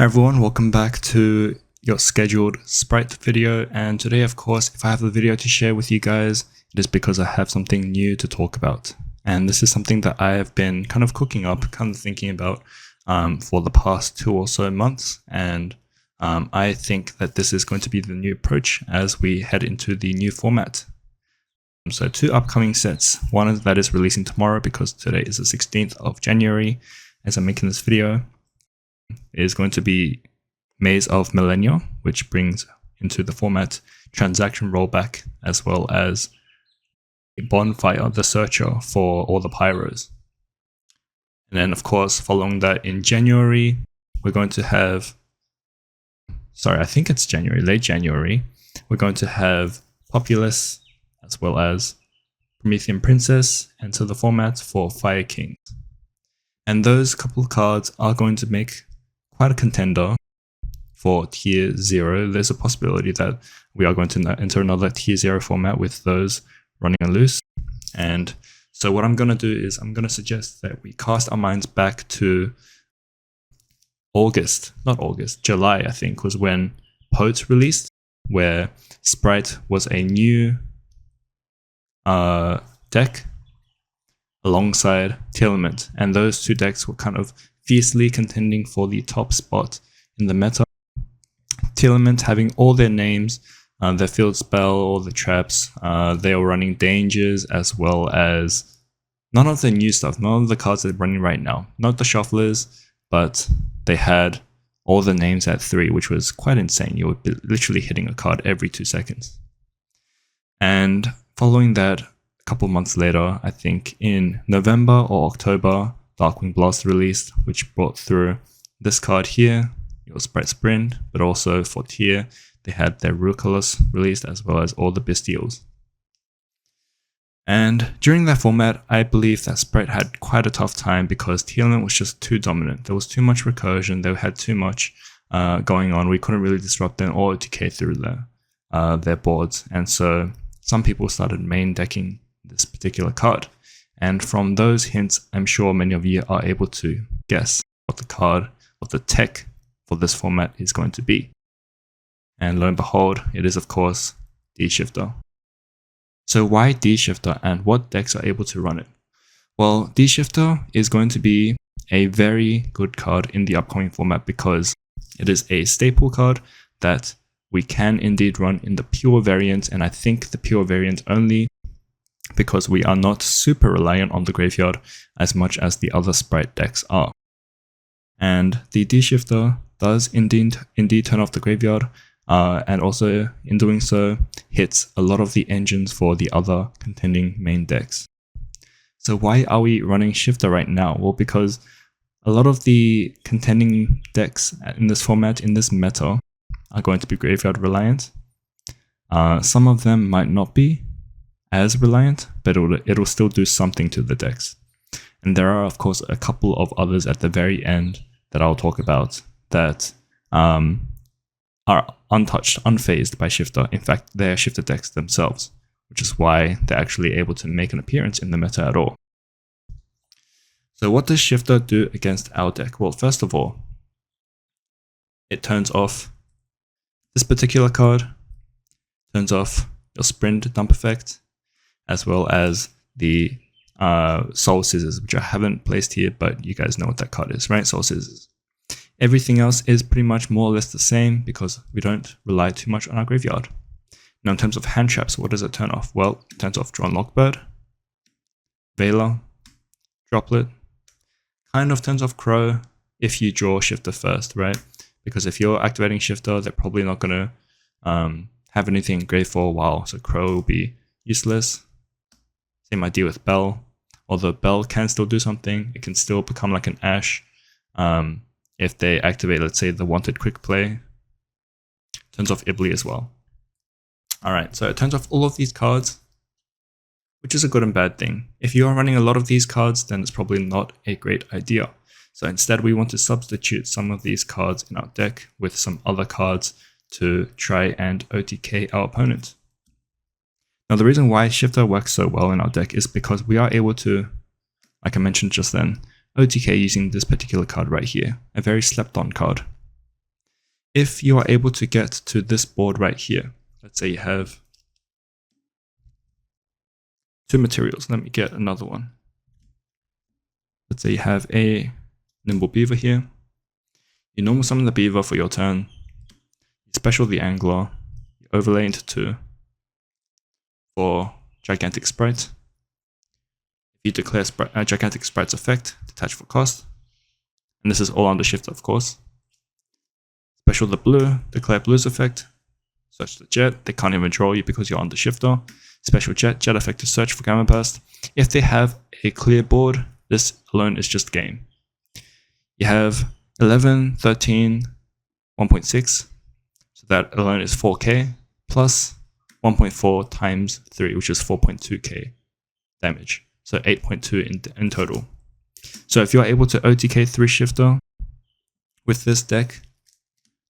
Hi everyone, welcome back to your scheduled Sprite video, and today of course if I have a video to share with you guys, it is because I have something new to talk about. And this is something that I have been kind of cooking up, kind of thinking about for the past 2 or so months, and I think that this is going to be the new approach as we head into the new format. So 2 upcoming sets, one that is releasing tomorrow because today is the 16th of January as I'm making this video, is going to be Maze of Millennia, which brings into the format transaction rollback as well as Bonfire the Searcher for all the pyros. And then of course following that in January, we're going to have, I think it's January, late January, we're going to have Populous as well as Promethean Princess enter the format for Fire Kings. And those couple of cards are going to make quite a contender for tier 0. There's a possibility that we are going to enter another tier 0 format with those running loose. And so what I'm going to do is I'm going to suggest that we cast our minds back to July I think was when Poet released, where Spright was a new deck alongside Telement, and those 2 decks were kind of fiercely contending for the top spot in the meta. Telement having all their names, their field spell, all the traps, they are running dangers as well as none of the new stuff, none of the cards they're running right now. Not the shufflers, but they had all the names at 3, which was quite insane. You would be literally hitting a card every 2 seconds. And following that, a couple months later, I think in November or October, Darkwing Blast released, which brought through this card here, your Sprite Sprint, but also for tier, they had their Ruculus released as well as all the Bestials. And during that format, I believe that Sprite had quite a tough time because Telement was just too dominant. There was too much recursion, they had too much going on. We couldn't really disrupt them or OTK through their boards. And so some people started main decking this particular card. And from those hints, I'm sure many of you are able to guess what the card, what the tech for this format is going to be. And lo and behold, it is of course D-Shifter. So why D-Shifter and what decks are able to run it? Well, D-Shifter is going to be a very good card in the upcoming format because it is a staple card that we can indeed run in the pure variant, and I think the pure variant only, because we are not super reliant on the graveyard as much as the other Sprite decks are. And the D-Shifter does indeed turn off the graveyard, and also in doing so hits a lot of the engines for the other contending main decks. So why are we running Shifter right now? Well, because a lot of the contending decks in this format, in this meta, are going to be graveyard reliant. Some of them might not be as reliant, but it'll still do something to the decks. And there are of course a couple of others at the very end that I'll talk about that are untouched, unfazed by Shifter. In fact, they are Shifter decks themselves, which is why they're actually able to make an appearance in the meta at all. So what does Shifter do against our deck? Well, first of all, it turns off this particular card, turns off your Sprint dump effect, as well as the Soul Scissors, which I haven't placed here, but you guys know what that card is, right? Soul Scissors. Everything else is pretty much more or less the same because we don't rely too much on our graveyard. Now in terms of hand traps, what does it turn off? Well, it turns off Drawn Lockbird, Veiler, Droplet, kind of turns off Crow if you draw Shifter first, right? Because if you're activating Shifter, they're probably not going to have anything great for a while, so Crow will be useless. Same idea with Bell. Although Bell can still do something, it can still become like an Ash if they activate, let's say, the Wanted Quick Play. Turns off Ibly as well. Alright, so it turns off all of these cards, which is a good and bad thing. If you are running a lot of these cards, then it's probably not a great idea. So instead we want to substitute some of these cards in our deck with some other cards to try and OTK our opponent. Now the reason why Shifter works so well in our deck is because we are able to, like I mentioned just then, OTK using this particular card right here, a very slept on card. if you are able to get to this board right here, let's say you have 2 materials. Let me get another one. Let's say you have a nimble beaver here. You normal summon the beaver for your turn. You special the angler. You overlay into 2 for gigantic sprite. If you declare gigantic sprite's effect, detach for cost. And this is all under shifter, of course. Special the blue, declare blue's effect. Search the jet. They can't even draw you because you're under shifter. Special jet effect to search for gamma burst. If they have a clear board, this alone is just game. You have 11, 13, 1.6. So that alone is 4k plus 1.4 times 3, which is 4.2k damage. So 8.2 in total. So if you're able to OTK 3 shifter with this deck,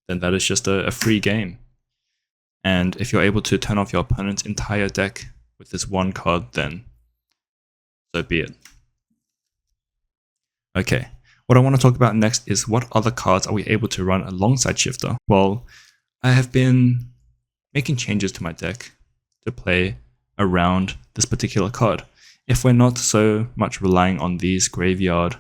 then that is just a free game. And if you're able to turn off your opponent's entire deck with this one card, then so be it. Okay, what I want to talk about next is what other cards are we able to run alongside Shifter? Well, I have been making changes to my deck to play around this particular card. If we're not so much relying on these graveyard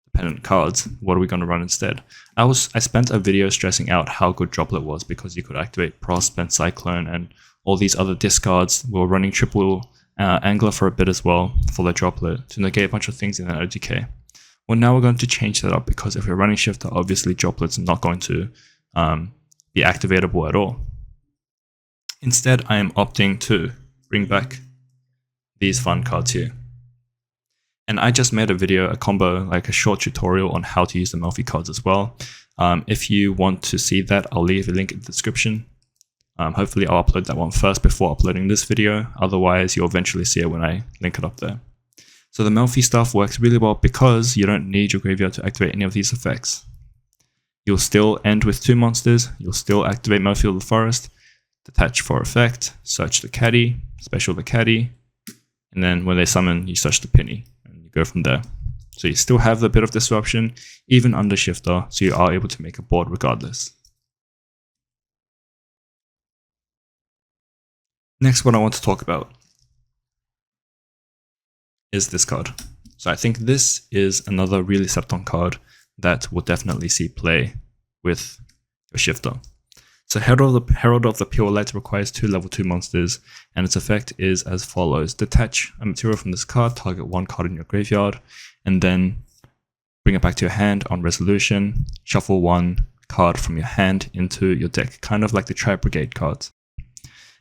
dependent cards, what are we going to run instead? I spent a video stressing out how good Droplet was because you could activate Prosp and Cyclone and all these other discards. We were running triple Angler for a bit as well for the Droplet to negate a bunch of things in an OTK. Well, now we're going to change that up because if we're running Shifter, obviously Droplet's not going to be activatable at all. Instead, I am opting to bring back these fun cards here. And I just made a video, a combo, like a short tutorial on how to use the Melfi cards as well. If you want to see that, I'll leave a link in the description. Hopefully I'll upload that one first before uploading this video. Otherwise, you'll eventually see it when I link it up there. So the Melfi stuff works really well because you don't need your graveyard to activate any of these effects. You'll still end with 2 monsters. You'll still activate Melfi of the Forest, detach for effect, search the caddy, special the caddy, and then when they summon, you search the penny. Go from there. So you still have a bit of disruption even under Shifter, so you are able to make a board regardless. Next, what I want to talk about is this card. So I think this is another really slept on card that will definitely see play with your Shifter. So Herald of the Pure Light requires 2 level 2 monsters, and its effect is as follows. Detach a material from this card, target 1 card in your graveyard, and then bring it back to your hand on resolution. Shuffle 1 card from your hand into your deck, kind of like the Tribe Brigade cards.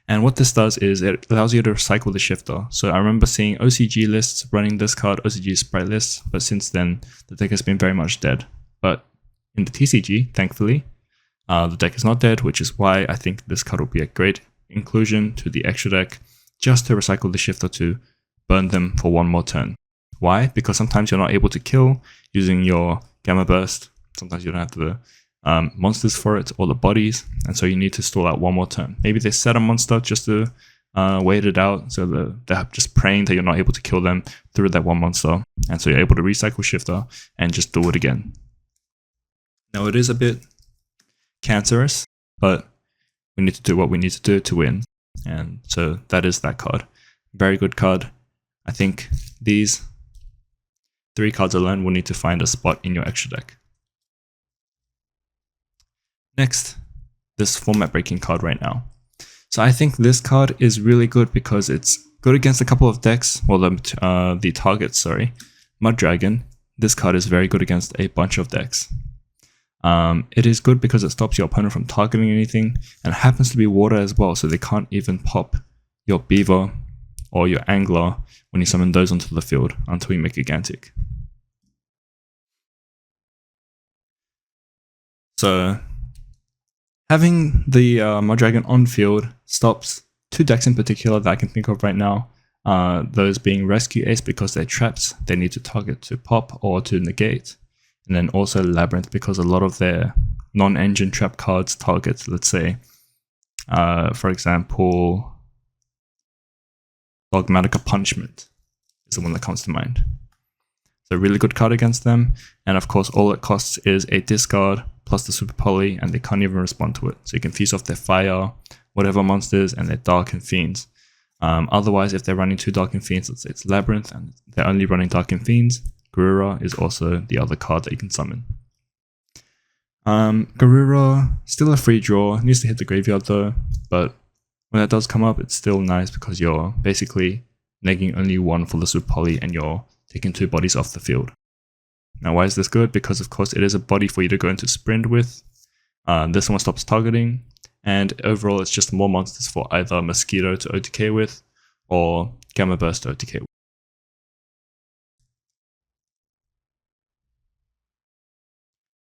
And what this does is it allows you to recycle the Shifter. So I remember seeing OCG lists running this card, OCG Sprite lists, but since then the deck has been very much dead. But in the TCG, thankfully, the deck is not dead, which is why I think this card will be a great inclusion to the extra deck, just to recycle the Shifter to burn them for 1 more turn. Why? Because sometimes you're not able to kill using your Gamma Burst. Sometimes you don't have the monsters for it or the bodies, and so you need to stall out 1 more turn. Maybe they set a monster just to wait it out, so they're just praying that you're not able to kill them through that 1 monster, and so you're able to recycle Shifter and just do it again. Now it is a bit cancerous, but we need to do what we need to do to win, and so that is that card. Very good card. I think these 3 cards alone will need to find a spot in your extra deck. Next, this format breaking card right now. So I think this card is really good because it's good against a couple of decks, well the targets, sorry. Mud Dragon, this card is very good against a bunch of decks. It is good because it stops your opponent from targeting anything, and it happens to be water as well, so they can't even pop your Beaver or your Angler when you summon those onto the field until you make Gigantic. So having the Mud Dragon on field stops 2 decks in particular that I can think of right now. Those being Rescue Ace because they're traps, they need to target to pop or to negate. And then also Labyrinth because a lot of their non-engine trap cards target, let's say, for example, Dogmatica Punishment is the one that comes to mind. So really good card against them, and of course all it costs is a discard plus the Super Poly, and they can't even respond to it. So you can fuse off their fire, whatever monsters, and their Dark and Fiends. Otherwise, if they're running 2 Dark and Fiends, let's say it's Labyrinth, and they're only running Dark and Fiends, Garura is also the other card that you can summon. Garura, still a free draw, needs to hit the graveyard though, but when that does come up, it's still nice because you're basically negging only 1 for the Super Poly and you're taking 2 bodies off the field. Now why is this good? Because of course it is a body for you to go into sprint with. This one stops targeting, and overall it's just more monsters for either Mosquito to OTK with or Gamma Burst to OTK with.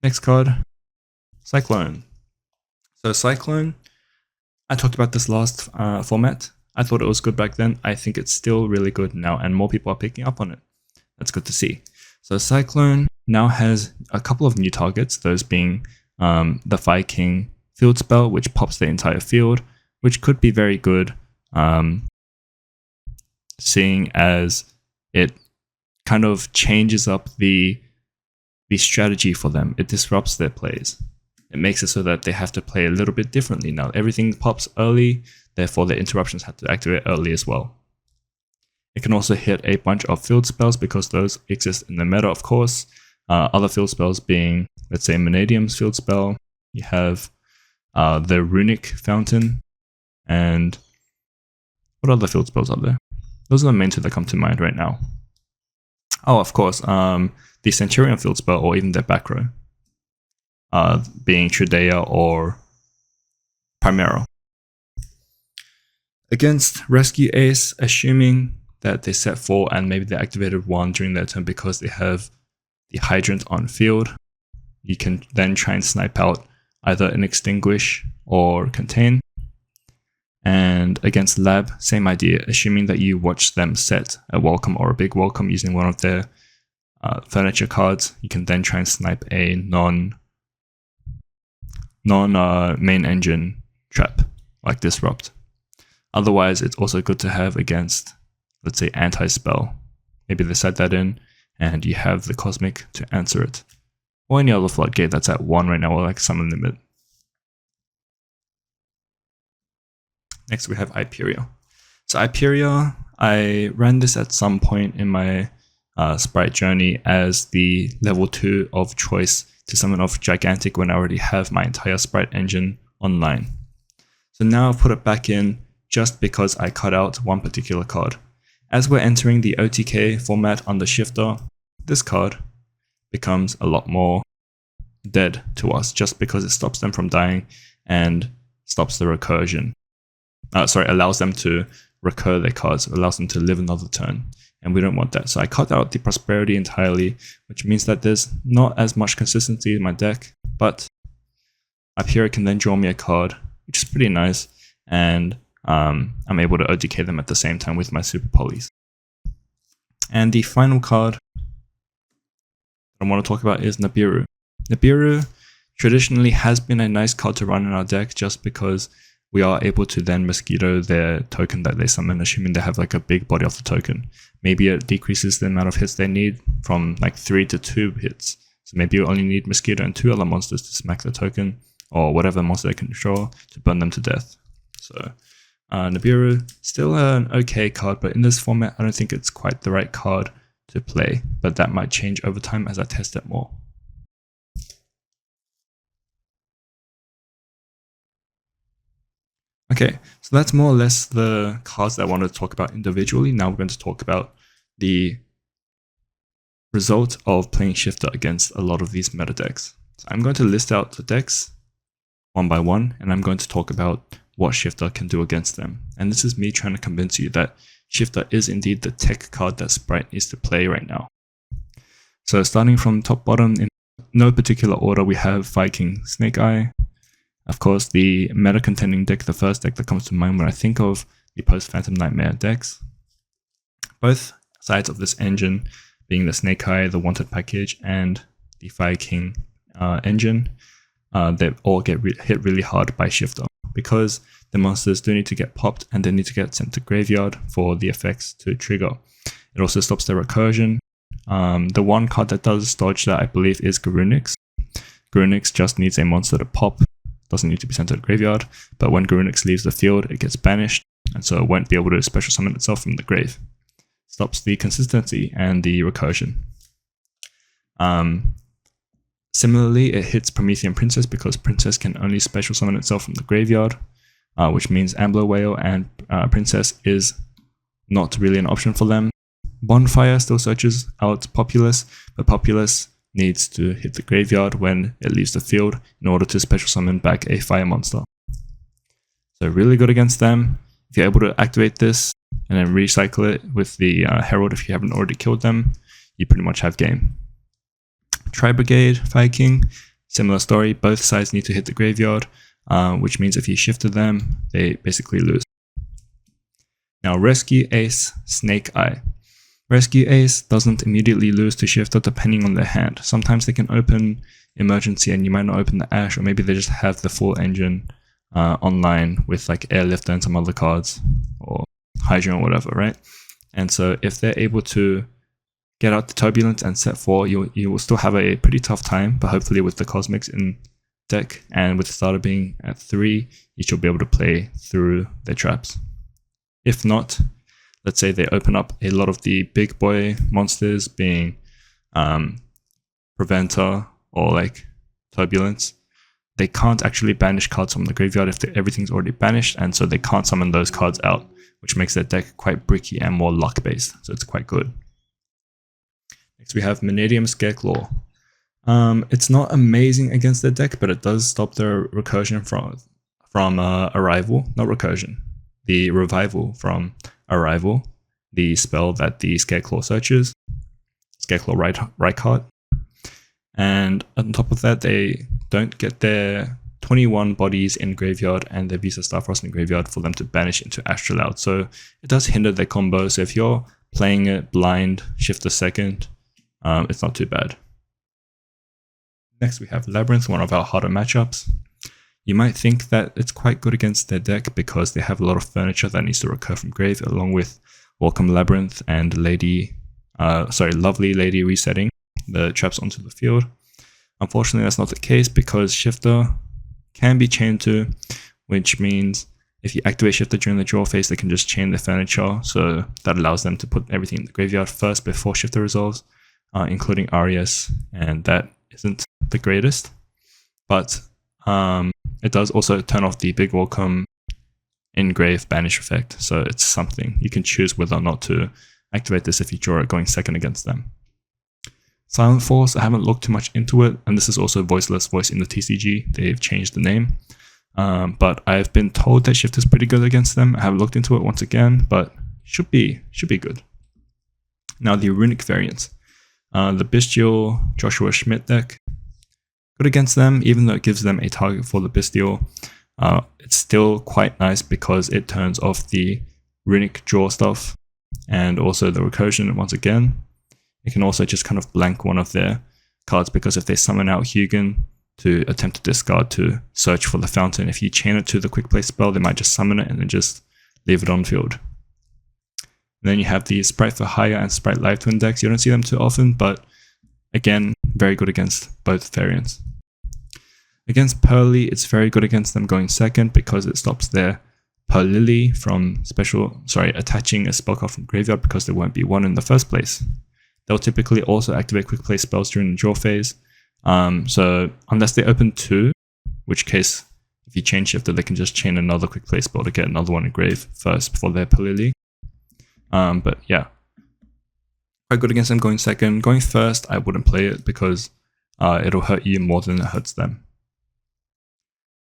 Next card, Cyclone. So Cyclone, I talked about this last format. I thought it was good back then. I think it's still really good now, and more people are picking up on it. That's good to see. So Cyclone now has a couple of new targets, those being the Fire King field spell, which pops the entire field, which could be very good, seeing as it kind of changes up the strategy for them. It disrupts their plays. It makes it so that they have to play a little bit differently now. Everything pops early, therefore the interruptions have to activate early as well. It can also hit a bunch of field spells because those exist in the meta, of course. Other field spells being, let's say, Mannadium's field spell. You have the Runic Fountain, and what other field spells are there? Those are the main 2 that come to mind right now. Oh, of course, the Centurion field spell, or even their back row, being Trudea or Primero. Against Rescue Ace, assuming that they set 4 and maybe they activated 1 during their turn because they have the Hydrant on field, you can then try and snipe out either an Extinguish or Contain. And against Lab, same idea, assuming that you watch them set a Welcome or a big Welcome using one of their furniture cards, you can then try and snipe a non main engine trap like Disrupt. Otherwise, it's also good to have against, let's say, Anti-Spell. Maybe they set that in and you have the Cosmic to answer it. Or any other Floodgate that's at 1 right now, or like Summon Limit. Next we have Hyperia. So Hyperia, I ran this at some point in my Sprite journey as the level 2 of choice to summon off Gigantic when I already have my entire Sprite engine online. So now I've put it back in just because I cut out one particular card. As we're entering the OTK format on the Shifter, this card becomes a lot more dead to us just because it stops them from dying and stops the recursion. Allows them to recur their cards, allows them to live another turn, and we don't want that. So I cut out the Prosperity entirely, which means that there's not as much consistency in my deck, but up here it can then draw me a card, which is pretty nice, and I'm able to OTK them at the same time with my Super Polys. And the final card I want to talk about is Nibiru. Nibiru traditionally has been a nice card to run in our deck just because we are able to then Mosquito their token that they summon, assuming they have like a big body of the token. Maybe it decreases the amount of hits they need from like 3 to 2 hits. So maybe you only need Mosquito and 2 other monsters to smack the token, or whatever monster they can control to burn them to death. So Nibiru, still an okay card, but in this format I don't think it's quite the right card to play, but that might change over time as I test it more. Okay, so that's more or less the cards that I wanted to talk about individually. Now we're going to talk about the result of playing Shifter against a lot of these meta decks. So I'm going to list out the decks one by one, and I'm going to talk about what Shifter can do against them. And this is me trying to convince you that Shifter is indeed the tech card that Sprite needs to play right now. So starting from top bottom, in no particular order, we have Fire King Snake Eye. Of course, the meta contending deck, the first deck that comes to mind when I think of the post-Phantom Nightmare decks. Both sides of this engine, being the Snake Eye, the Wanted package, and the Fire King engine, they all get hit really hard by Shifter because the monsters do need to get popped and they need to get sent to graveyard for the effects to trigger. It also stops their recursion. The one card that does dodge that, I believe, is Garunix. Grunix just needs a monster to pop, doesn't need to be sent to the graveyard, but when Grunix leaves the field, it gets banished, and so it won't be able to special summon itself from the grave. Stops the consistency and the recursion. Similarly, it hits Promethean Princess because Princess can only special summon itself from the graveyard, which means Ambler Whale and Princess is not really an option for them. Bonfire still searches out Populace, but Populace needs to hit the graveyard when it leaves the field in order to special summon back a fire monster. So really good against them. If you're able to activate this and then recycle it with the Herald if you haven't already killed them, you pretty much have game. Tri-Brigade, Fire King, similar story. Both sides need to hit the graveyard, which means if you shifted them, they basically lose. Now Rescue Ace, Snake Eye. Rescue Ace doesn't immediately lose to Shifter depending on their hand. Sometimes they can open Emergency and you might not open the Ash, or maybe they just have the full engine online with like Airlifter and some other cards, or Hydra or whatever, right? And so if they're able to get out the Turbulence and set 4, you will still have a pretty tough time, but hopefully with the Cosmics in deck and with the starter being at 3, you should be able to play through their traps. If not, let's say they open up a lot of the big boy monsters being Preventer or like Turbulence, they can't actually banish cards from the graveyard if everything's already banished, and so they can't summon those cards out, which makes their deck quite bricky and more luck based, so it's quite good. Next we have Mannadium Scareclaw. It's not amazing against the deck, but it does stop the recursion from Arrival, not recursion, the revival from Arrival, the spell that the Scareclaw searches, Scareclaw Reichardt. And on top of that, they don't get their 21 bodies in graveyard and their Visa Starfrost in graveyard for them to banish into Astrolabe. So it does hinder their combo. So if you're playing it blind, Shifter second, it's not too bad. Next we have Labyrinth, one of our harder matchups. You might think that it's quite good against their deck because they have a lot of furniture that needs to recur from grave, along with Welcome Labyrinth and Lovely Lady resetting the traps onto the field. Unfortunately, that's not the case because Shifter can be chained to, which means if you activate Shifter during the draw phase, they can just chain the furniture, so that allows them to put everything in the graveyard first before Shifter resolves, including Arias, and that isn't the greatest. But it does also turn off the big welcome in-grave banish effect, so it's something. You can choose whether or not to activate this if you draw it going second against them. Silent Force, I haven't looked too much into it, and this is also Voiceless Voice in the TCG. They've changed the name. But I've been told that Shift is pretty good against them. I haven't looked into it once again, but should be good. Now the Runic variants. The Bestial Joshua Schmidt deck. Good against them, even though it gives them a target for the Bestial. It's still quite nice because it turns off the Runic draw stuff and also the recursion once again. It can also just kind of blank one of their cards because if they summon out Hugin to attempt to discard to search for the fountain, if you chain it to the quick play spell, they might just summon it and then just leave it on field. And then you have the Sprite for Hire and Sprite Live Twin decks. You don't see them too often, but again, very good against both variants. Against Pearly, it's very good against them going second because it stops their Pearlily from attaching a spell card from graveyard because there won't be one in the first place. They'll typically also activate quick play spells during the draw phase. So unless they open 2, which case if you chain Shifter, they can just chain another quick play spell to get another one in grave first before their Pearlily. But yeah, quite good against them going second. Going first, I wouldn't play it because it'll hurt you more than it hurts them.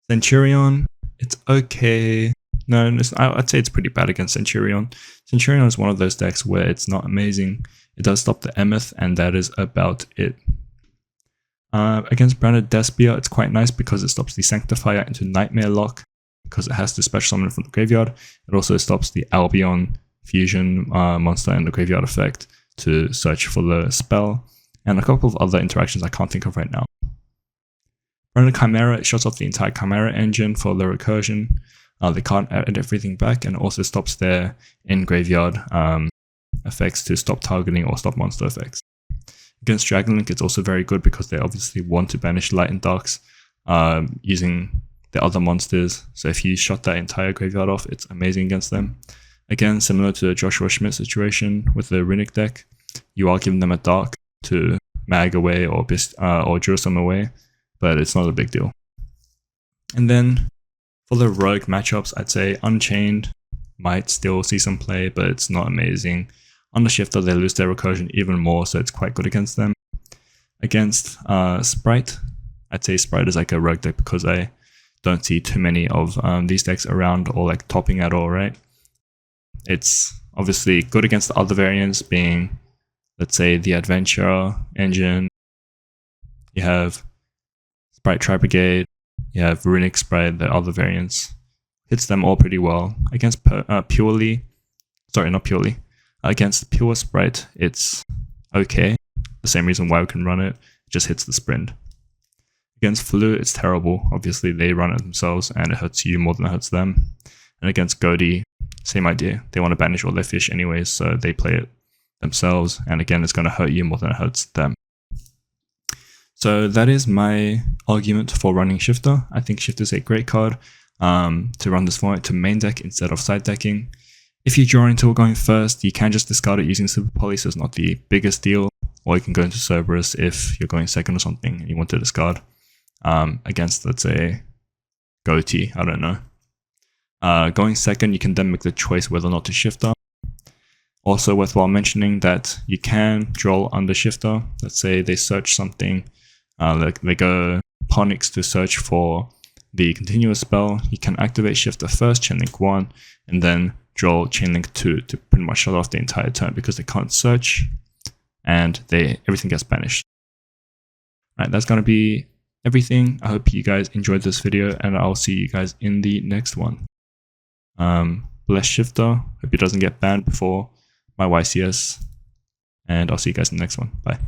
Centurion, it's okay. No, I'd say it's pretty bad against Centurion. Centurion is one of those decks where it's not amazing. It does stop the Emeth, and that is about it. Against Branded Despia, it's quite nice because it stops the Sanctifier into Nightmare Lock because it has to special summon from the graveyard. It also stops the Albion Fusion monster and the graveyard effect to search for the spell, and a couple of other interactions I can't think of right now. Branded Chimera, it shuts off the entire Chimera engine for the recursion. They can't add everything back, and it also stops their in-graveyard effects to stop targeting or stop monster effects. Against Dragon Link, it's also very good because they obviously want to banish Light and Darks using the other monsters. So if you shut that entire graveyard off, it's amazing against them. Again, similar to the Joshua Schmidt situation with the Runic deck, you are giving them a Dark to mag away or Jerusalem away, but it's not a big deal. And then for the rogue matchups, I'd say Unchained might still see some play, but it's not amazing. On the Shifter, they lose their recursion even more, so it's quite good against them. Against Spright, I'd say Spright is like a rogue deck because I don't see too many of these decks around or like topping at all, right? It's obviously good against the other variants being, let's say, the Adventure Engine. You have Spright Tri-Brigade, you have Runic Spright, the other variants. Hits them all pretty well. Against against pure Spright, it's okay. The same reason why we can run it, just hits the sprint. Against Flu, it's terrible. Obviously, they run it themselves and it hurts you more than it hurts them. And against Godi, same idea. They want to banish all their fish anyways, so they play it themselves. And again, it's going to hurt you more than it hurts them. So that is my argument for running Shifter. I think Shifter is a great card to run this format to main deck instead of side decking. If you draw into going first, you can just discard it using Super Poly, so it's not the biggest deal. Or you can go into Cerberus if you're going second or something and you want to discard against, let's say, Goatee, I don't know. Going second, you can then make the choice whether or not to Shifter. Also worthwhile mentioning that you can draw under Shifter. Let's say they search something, like they go Ponyx to search for the continuous spell. You can activate Shifter first, Chainlink 1, and then draw Chainlink 2 to pretty much shut off the entire turn because they can't search and everything gets banished. Alright, that's going to be everything. I hope you guys enjoyed this video and I'll see you guys in the next one. Bless Shifter. Hope he doesn't get banned before my YCS. And I'll see you guys in the next one. Bye.